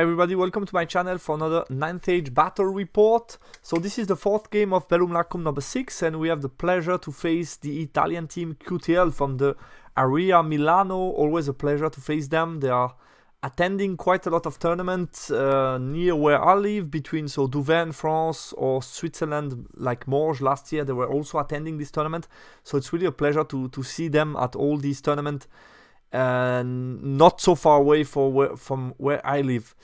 Hi everybody, welcome to my channel for another 9th Age battle report. So this is the 4th game of Bellum Lacrum number 6 and we have the pleasure to face the Italian team QTL from the area Milano. Always a pleasure to face them. They are attending quite a lot of tournaments near where I live, between Louvain, France, or Switzerland, like Morges last year. They were also attending this tournament, so it's really a pleasure to see them at all these tournaments. Not so far away from where I live.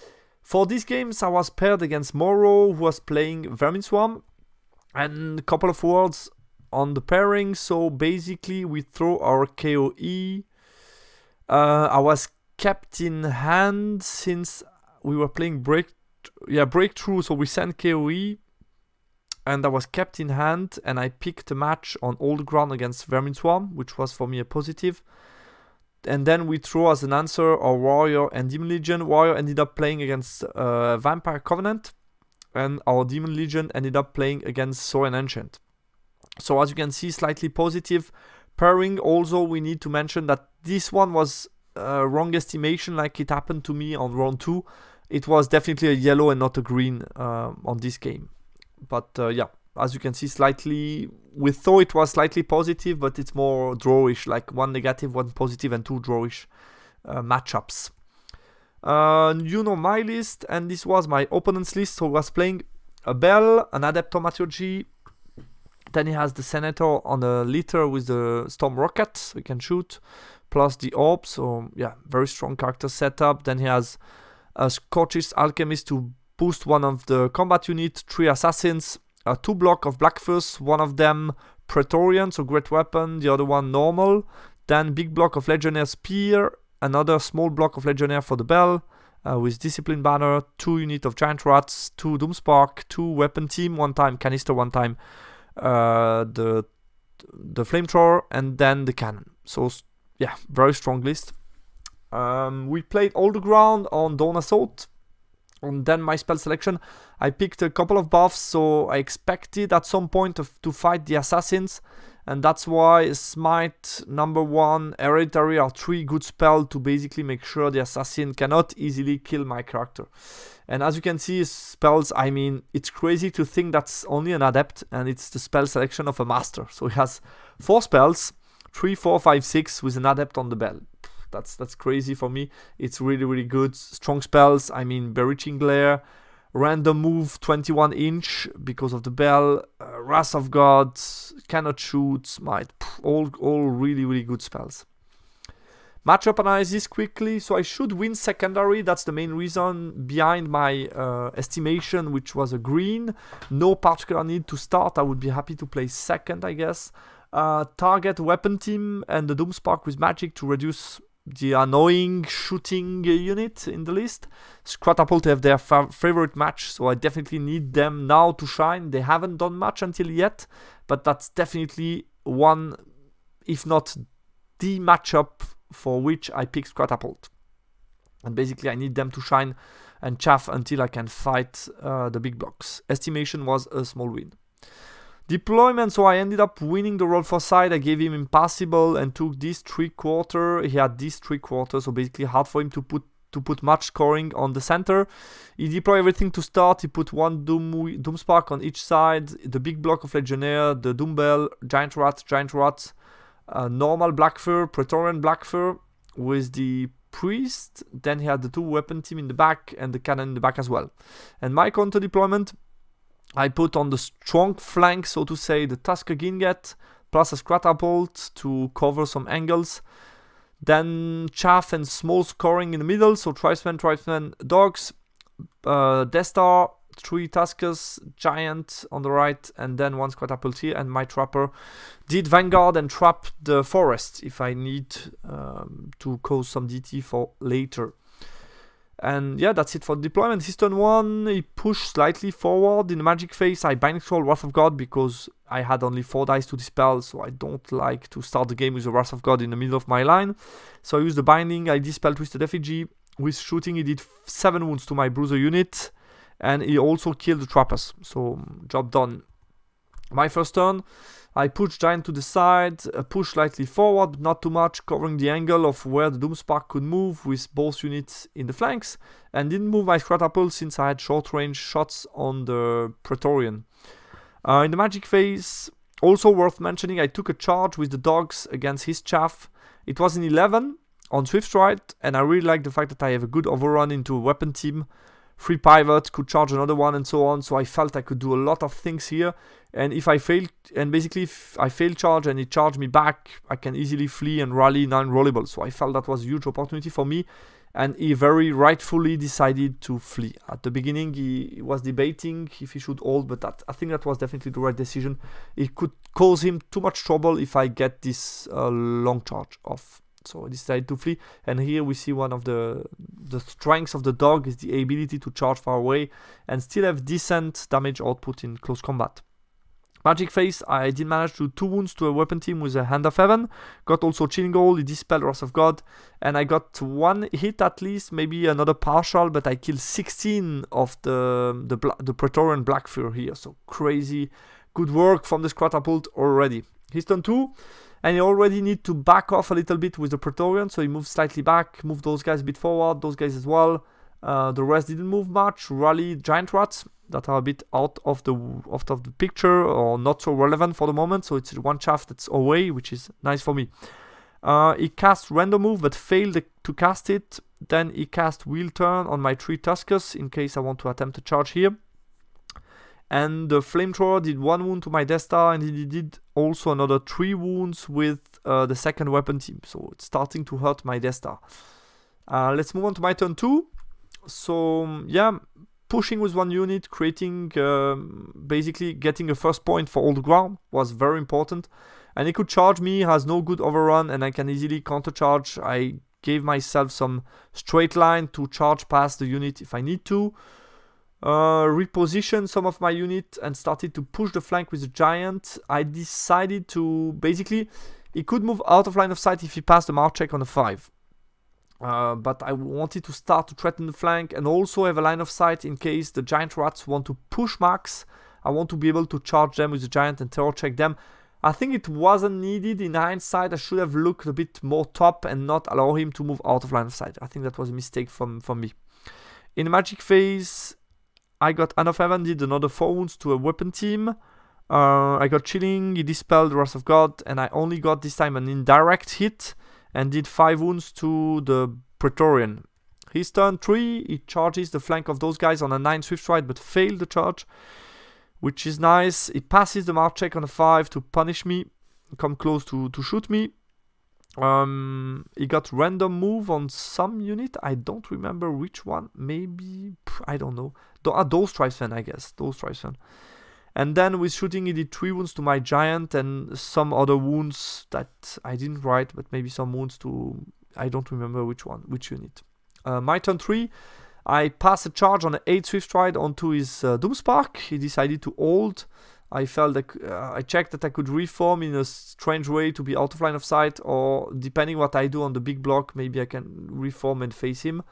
For these games, I was paired against Moro, who was playing Vermin Swarm, and a couple of words on the pairing. So basically, we throw our KOE. I was kept in hand since we were playing Breakthrough, so we sent KOE, and I was kept in hand, and I picked a match on old ground against Vermin Swarm, which was for me a positive. And then we throw as an answer our Warrior and Demon Legion. Warrior ended up playing against Vampire Covenant, and our Demon Legion ended up playing against Saurian Ancient. So as you can see, slightly positive pairing. Also, we need to mention that this one was wrong estimation, like it happened to me on round 2. It was definitely a yellow and not a green on this game. But yeah, as you can see, slightly, we thought it was slightly positive, but it's more drawish, like 1 negative, 1 positive, and 2 drawish matchups. You know my list, and this was my opponent's list. So I was playing a Bell, an Adept Thaumaturgy. Then he has the Senator on a litter with the Storm Rocket, so he can shoot, plus the Orb. So yeah, very strong character setup. Then he has a Scorchist Alchemist to boost one of the combat unit, 3 Assassins, 2 block of Black Furs, one of them Praetorian, so great weapon, the other one normal. Then big block of Legionnaire Spear, another small block of Legionnaire for the Bell, with Discipline Banner, 2 unit of Giant Rats, 2 Doomspark, 2 Weapon Team, 1 time Canister, 1 time the Flamethrower, and then the Cannon. So yeah, very strong list. We played all the ground on Dawn Assault. And then my spell selection, I picked a couple of buffs, so I expected at some point to fight the Assassins, and that's why Smite, number 1, Hereditary are 3 good spells to basically make sure the Assassin cannot easily kill my character. And as you can see, spells, I mean, it's crazy to think that's only an Adept, and it's the spell selection of a Master. So he has 4 spells, 3, 4, 5, 6, with an Adept on the Bell. That's crazy for me. It's really good. Strong spells, I mean, Bewitching Glare, Random Move 21 inch because of the Bell, Wrath of God, Cannot Shoot, Smite, all really good spells. Matchup analysis quickly. So I should win secondary. That's the main reason behind my estimation, which was a green. No particular need to start. I would be happy to play second, I guess. Target Weapon Team and the Doomspark with magic to reduce the annoying shooting unit in the list. Scratapult have their favorite match, so I definitely need them now to shine. They haven't done much until yet, but that's definitely one, if not the matchup for which I pick Scratapult. And basically I need them to shine and chaff until I can fight the big blocks. Estimation was a small win. Deployment, so I ended up winning the roll for side. I gave him Impassable and took this 3/4. He had this 3/4, so basically hard for him to put much scoring on the center. He deployed everything to start. He put 1 Doomspark on each side, the big block of Legionnaire, the Doombell, Giant Rat, normal Black Fur, Praetorian Black Fur with the Priest. Then he had the 2 Weapon Team in the back and the Cannon in the back as well. And my counter deployment, I put on the strong flank, so to say, the Tusker Ginget, plus a Scratapult to cover some angles. Then chaff and small scoring in the middle, so Tribesmen, Dogs, Death Star, 3 Tuskers, Giant on the right, and then 1 Scratapult here. And my Trapper did Vanguard and trap the forest if I need to cause some DT for later. And yeah, that's it for deployment. His turn 1, he pushed slightly forward in the magic phase. I bind control Wrath of God because I had only 4 dice to dispel, so I don't like to start the game with the Wrath of God in the middle of my line. So I used the binding, I dispel Twisted Effigy. With shooting, he did 7 wounds to my Bruiser unit, and he also killed the Trappers, so job done. My first turn, I push Giant to the side, push slightly forward, but not too much, covering the angle of where the Doomspark could move with both units in the flanks, and didn't move my Catapult since I had short range shots on the Praetorian. In the magic phase, also worth mentioning, I took a charge with the dogs against his chaff. It was in 11 on Swift Stride, and I really like the fact that I have a good overrun into a weapon team. 3 pivots, could charge another one and so on, so I felt I could do a lot of things here. And if I failed, and basically if I fail charge and he charged me back, I can easily flee and rally 9 rollable. So I felt that was a huge opportunity for me, and he very rightfully decided to flee. At the beginning he was debating if he should hold, but I think that was definitely the right decision. It could cause him too much trouble if I get this long charge off. So I decided to flee, and here we see one of the strengths of the dog is the ability to charge far away and still have decent damage output in close combat. Magic phase, I did manage to do 2 wounds to a weapon team with a Hand of Heaven. Got also Chilling Goal, he dispelled Wrath of God, and I got 1 hit at least, maybe another partial, but I killed 16 of the Praetorian Blackfur here. So crazy good work from the Catapult already. He's turn 2. And he already need to back off a little bit with the Praetorian, so he moved slightly back, moved those guys a bit forward, those guys as well. The rest didn't move much. Rally Giant Rats that are a bit out of the picture or not so relevant for the moment, so it's one chaff that's away, which is nice for me. He cast Random Move but failed to cast it. Then he cast Wheel Turn on my 3 Tuskers in case I want to attempt a charge here. And the Flamethrower did 1 wound to my Death Star, and he did also another 3 wounds with the second weapon team. So it's starting to hurt my Death Star. Let's move on to my turn 2. So yeah, pushing with 1 unit, creating, basically getting a first point for all the ground was very important. And he could charge me, has no good overrun, and I can easily counter charge. I gave myself some straight line to charge past the unit if I need to. Reposition some of my unit and started to push the flank with the Giant. I decided to basically, he could move out of line of sight if he passed the mark check on a 5. But I wanted to start to threaten the flank and also have a line of sight in case the Giant Rats want to push Max. I want to be able to charge them with the Giant and terror check them. I think it wasn't needed. In hindsight, I should have looked a bit more top and not allow him to move out of line of sight. I think that was a mistake from me. In the magic phase, I got Hand of Heaven, did another 4 wounds to a weapon team. I got Chilling, he dispelled Wrath of God, and I only got this time an indirect hit and did 5 wounds to the Praetorian. His turn 3, he charges the flank of those guys on a 9 Swift Stride but failed the charge, which is nice. He passes the mark check on a 5 to punish me, come close to shoot me. He got Random Move on some unit. I don't remember which one. Maybe, I don't know. Those Tribesmen, I guess. Those Tribesmen. And then with shooting, he did 3 wounds to my Giant and some other wounds that I didn't write, but maybe some wounds to, I don't remember which unit. My turn 3, I passed a charge on an 8 Swift Stride onto his Doomspark. He decided to hold. I felt that I checked that I could reform in a strange way to be out of line of sight, or depending what I do on the big block, maybe I can reform and face him.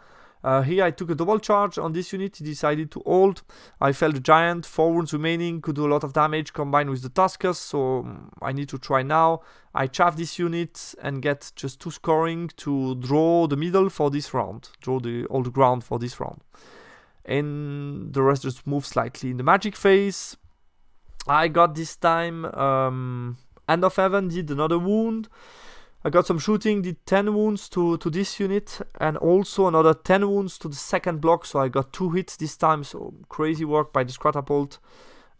Here I took a double charge on this unit. He decided to hold. I felt the Giant, 4 wounds remaining, could do a lot of damage combined with the Tuskers, so I need to try now. I chaff this unit and get just 2 scoring to draw the middle for this round, draw all the ground for this round. And the rest just move slightly. In the magic phase, I got this time Hand of Heaven, did another wound. I got some shooting, did 10 wounds to this unit, and also another 10 wounds to the second block, so I got 2 hits this time, so crazy work by the Catapult.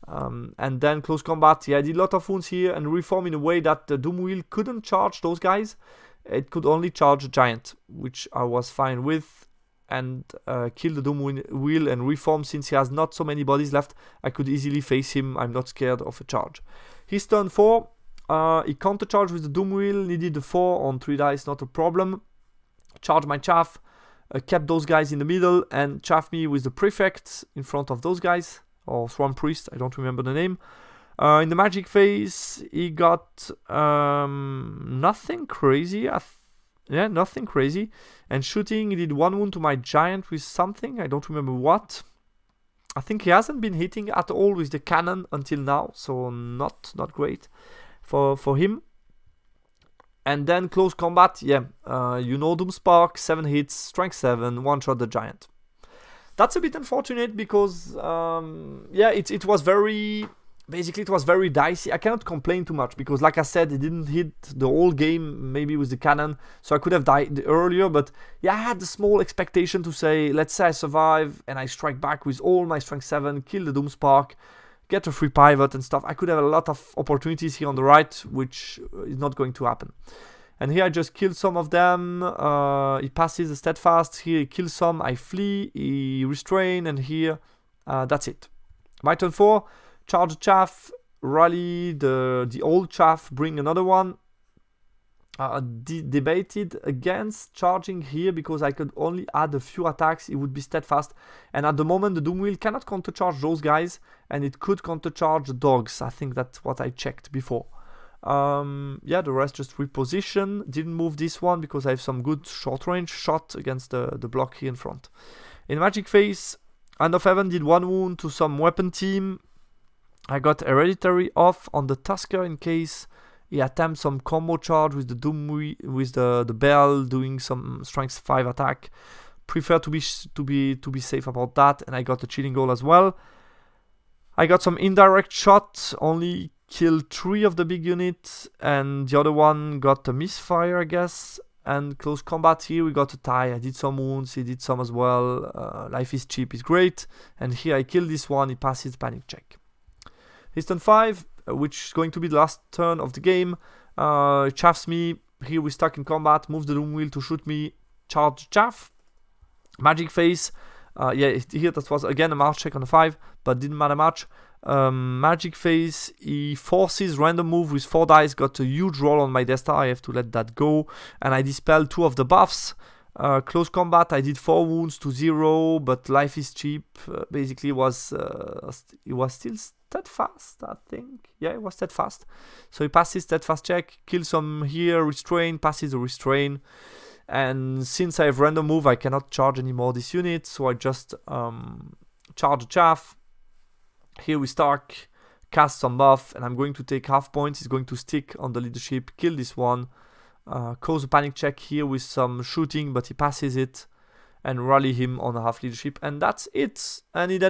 And then close combat, yeah, I did a lot of wounds here, and reform in a way that the Doom Wheel couldn't charge those guys. It could only charge a Giant, which I was fine with, and kill the Doom Wheel and reform. Since he has not so many bodies left, I could easily face him. I'm not scared of a charge. His turn 4, he counter charged with the Doom Wheel, needed the 4 on 3 dice, not a problem. Charged my chaff, kept those guys in the middle, and chaffed me with the Prefect in front of those guys, or Swarm Priest, I don't remember the name. In the magic phase, he got nothing crazy. Yeah, nothing crazy. And shooting, he did 1 wound to my Giant with something, I don't remember what. I think he hasn't been hitting at all with the cannon until now, so not great for him. And then close combat, yeah, you know Doomspark, 7 hits, strength 7, one-shot the giant. That's a bit unfortunate because, yeah, it was very... Basically, it was very dicey. I cannot complain too much because, like I said, it didn't hit the whole game, maybe with the cannon, so I could have died earlier. But yeah, I had the small expectation to say, let's say I survive and I strike back with all my strength 7, kill the Doomspark, get a free pivot and stuff. I could have a lot of opportunities here on the right, which is not going to happen. And here I just kill some of them. He passes the steadfast. Here he kills some. I flee. He restrain, and here that's it. My turn 4. Charge the chaff, rally the old chaff, bring another one. Debated against charging here because I could only add a few attacks. It would be steadfast. And at the moment, the Doom Wheel cannot countercharge those guys. And it could countercharge the dogs. I think that's what I checked before. Yeah, the rest just reposition. Didn't move this one because I have some good short range shot against the block here in front. In Magic Phase, Hand of Heaven did 1 wound to some weapon team. I got Hereditary off on the Tusker in case he attempts some combo charge with the Doom with the Bell doing some strength 5 attack. Prefer to be safe about that, and I got a chilling goal as well. I got some indirect shot, only killed 3 of the big units, and the other one got a misfire, I guess. And close combat here we got a tie. I did some wounds, he did some as well. Life is cheap is great, and here I kill this one. He passes panic check. His turn 5, which is going to be the last turn of the game. Chaffs me. Here we're stuck in combat. Move the Doom Wheel to shoot me. Charge Chaff. Magic Phase. Yeah, here that was again a march check on the 5, but didn't matter much. Magic Phase. He forces random move with 4 dice. Got a huge roll on my Death Star. I have to let that go. And I dispel 2 of the buffs. Close combat, I did 4 wounds to 0, but life is cheap. Basically, it was still steadfast, I think. Yeah, it was steadfast. So he passes steadfast check, kills some here, restrain, passes the restrain. And since I have random move, I cannot charge anymore this unit, so I just charge a chaff. Here we start, cast some buff, and I'm going to take half points. He's going to stick on the leadership, kill this one. Cause a panic check here with some shooting, but he passes it, and rally him on a half leadership, and that's it. And it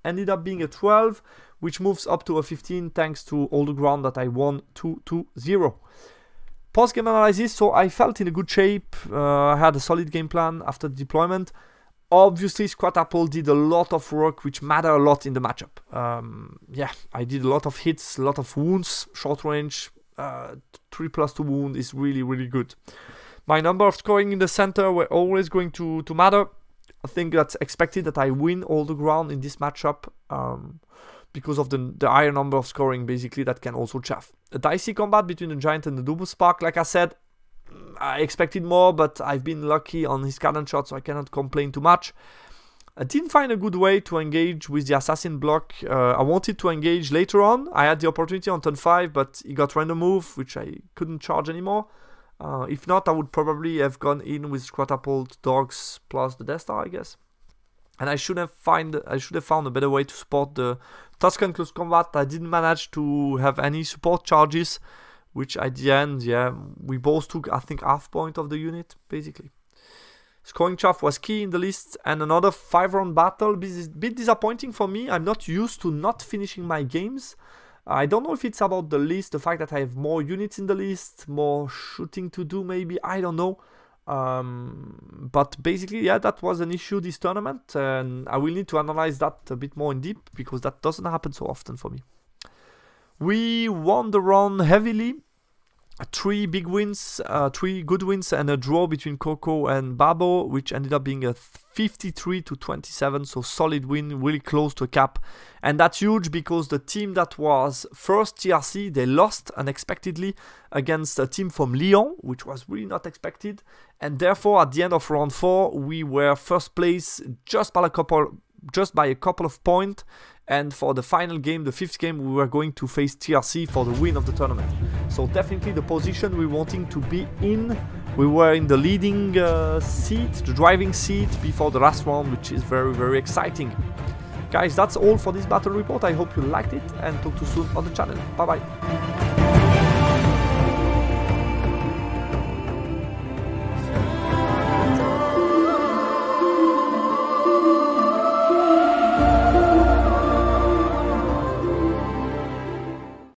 ended up being a 12, which moves up to a 15 thanks to all the ground that I won 2-0. Post-game analysis, so I felt in a good shape. I had a solid game plan after the deployment. Obviously, Squat Apple did a lot of work, which matter a lot in the matchup. Yeah, I did a lot of hits, a lot of wounds, short range. 3+2 wound is really good. My number of scoring in the center were always going to matter. I think that's expected that I win all the ground in this matchup because of the higher number of scoring, basically, that can also chaff. A dicey combat between the Giant and the Doomspark. Like I said, I expected more, but I've been lucky on his cannon shot, so I cannot complain too much. I didn't find a good way to engage with the assassin block. I wanted to engage later on. I had the opportunity on turn 5, but he got random move, which I couldn't charge anymore. If not, I would probably have gone in with Squatapult, Dogs plus the Death Star, I guess. And I should have found a better way to support the Tuscan close combat. I didn't manage to have any support charges, which at the end, yeah, we both took, I think, half point of the unit, basically. Scoring chaff was key in the list, and another 5-round battle. This is a bit disappointing for me. I'm not used to not finishing my games. I don't know if it's about the list, the fact that I have more units in the list, more shooting to do maybe, I don't know. But basically, yeah, that was an issue this tournament, and I will need to analyze that a bit more in deep, because that doesn't happen so often for me. We won the run heavily. 3 big wins, 3 good wins, and a draw between Coco and Babo, which ended up being a 53-27, so solid win, really close to a cap. And that's huge because the team that was first TRC, they lost unexpectedly against a team from Lyon, which was really not expected. And therefore, at the end of round 4, we were first place just by a couple of points. And for the final game, the 5th game, we were going to face TRC for the win of the tournament. So definitely the position we wanting to be in. We were in the leading seat, the driving seat before the last round, which is very exciting. Guys, that's all for this battle report. I hope you liked it, and talk to you soon on the channel. Bye bye.